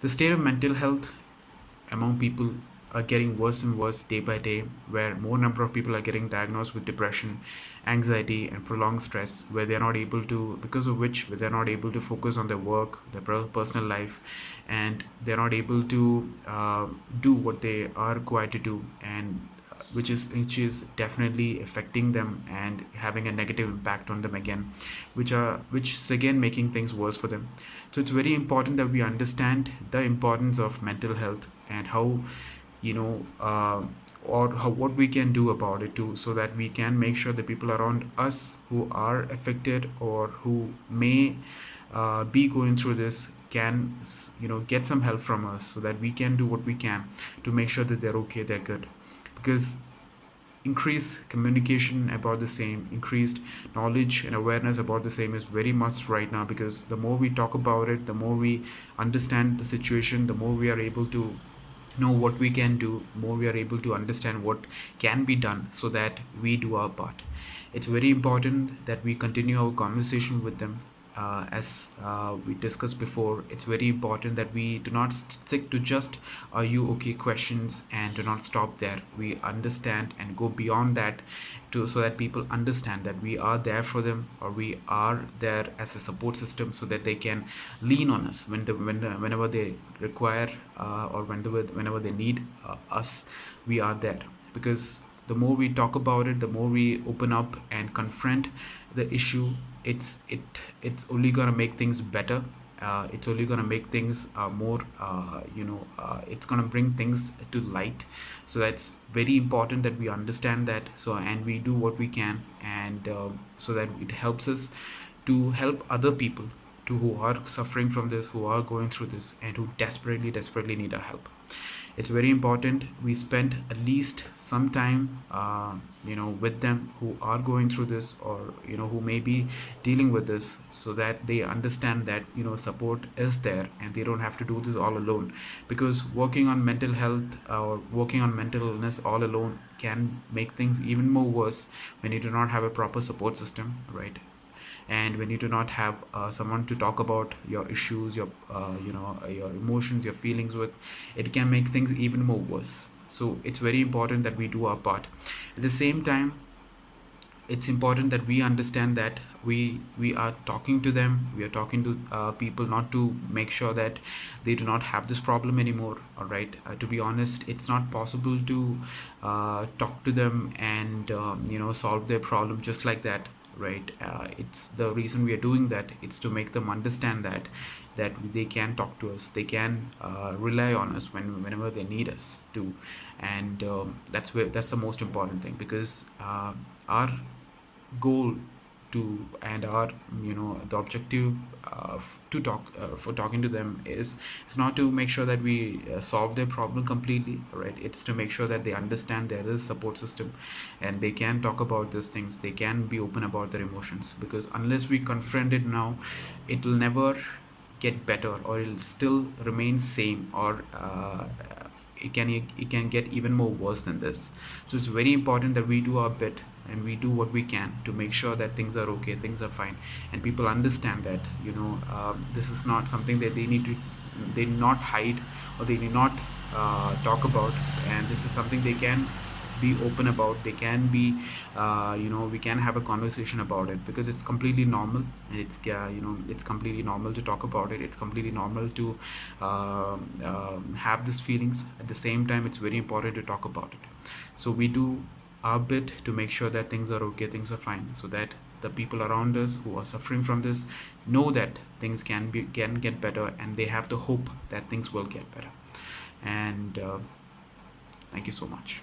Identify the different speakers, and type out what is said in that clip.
Speaker 1: The state of mental health among people are getting worse and worse day by day, where more number of people are getting diagnosed with depression, anxiety, and prolonged stress, where they're not able to, because of which they're not able to focus on their work, their personal life, and they're not able to do what they are required to do, and which is definitely affecting them and having a negative impact on them again, which is again making things worse for them. So it's very important that we understand the importance of mental health and how, you know or how, what we can do about it too, so that we can make sure the people around us who are affected or who may be going through this can, get some help from us, so that we can do what we can to make sure that they're okay, they're good. Because increased communication about the same, increased knowledge and awareness about the same is very must right now, because the more we talk about it, the more we understand the situation, the more we are able to know what we can do, more we are able to understand what can be done, so that we do our part. It's very important that we continue our conversation with them. As we discussed before, it's very important that we do not stick to just "are you okay" questions and do not stop there. We understand and go beyond that, so that people understand that we are there for them, or we are there as a support system, so that they can lean on us whenever they require, or whenever they need us. We are there, because the more we talk about it, the more we open up and confront the issue, it's only going to make things better. It's only going to make things more, it's going to bring things to light. So that's very important that we understand that, so and we do what we can, and so that it helps us to help other people to who are suffering from this, who are going through this, and who desperately need our help. It's very important we spend at least some time, with them who are going through this, or who may be dealing with this, so that they understand that support is there and they don't have to do this all alone. Because working on mental health, or working on mental illness all alone, can make things even more worse when you do not have a proper support system, right? And when you do not have someone to talk about your issues, your emotions, your feelings with, it can make things even more worse. So it's very important that we do our part. At the same time, it's important that we understand that we are talking to them, we are talking to people, not to make sure that they do not have this problem anymore. All right, to be honest, it's not possible to talk to them and solve their problem just like that, right? It's the reason we are doing that, it's to make them understand that they can talk to us, they can rely on us whenever they need us to. And that's the most important thing, because our goal to, and our, the objective to talk for talking to them is not to make sure that we solve their problem completely, right? It's to make sure that they understand there is support system, and they can talk about these things, they can be open about their emotions. Because unless we confront it now, it will never get better, or it'll still remain same, or it can get even more worse than this. So it's very important that we do our bit, and we do what we can to make sure that things are okay, things are fine, and people understand that this is not something that they not hide, or they need not talk about. And this is something they can be open about, they can be we can have a conversation about it, because it's completely normal. And it's completely normal to talk about it, it's completely normal to have these feelings. At the same time, it's very important to talk about it. So we do our bit to make sure that things are okay, things are fine, so that the people around us who are suffering from this know that things can get better, and they have the hope that things will get better. And thank you so much.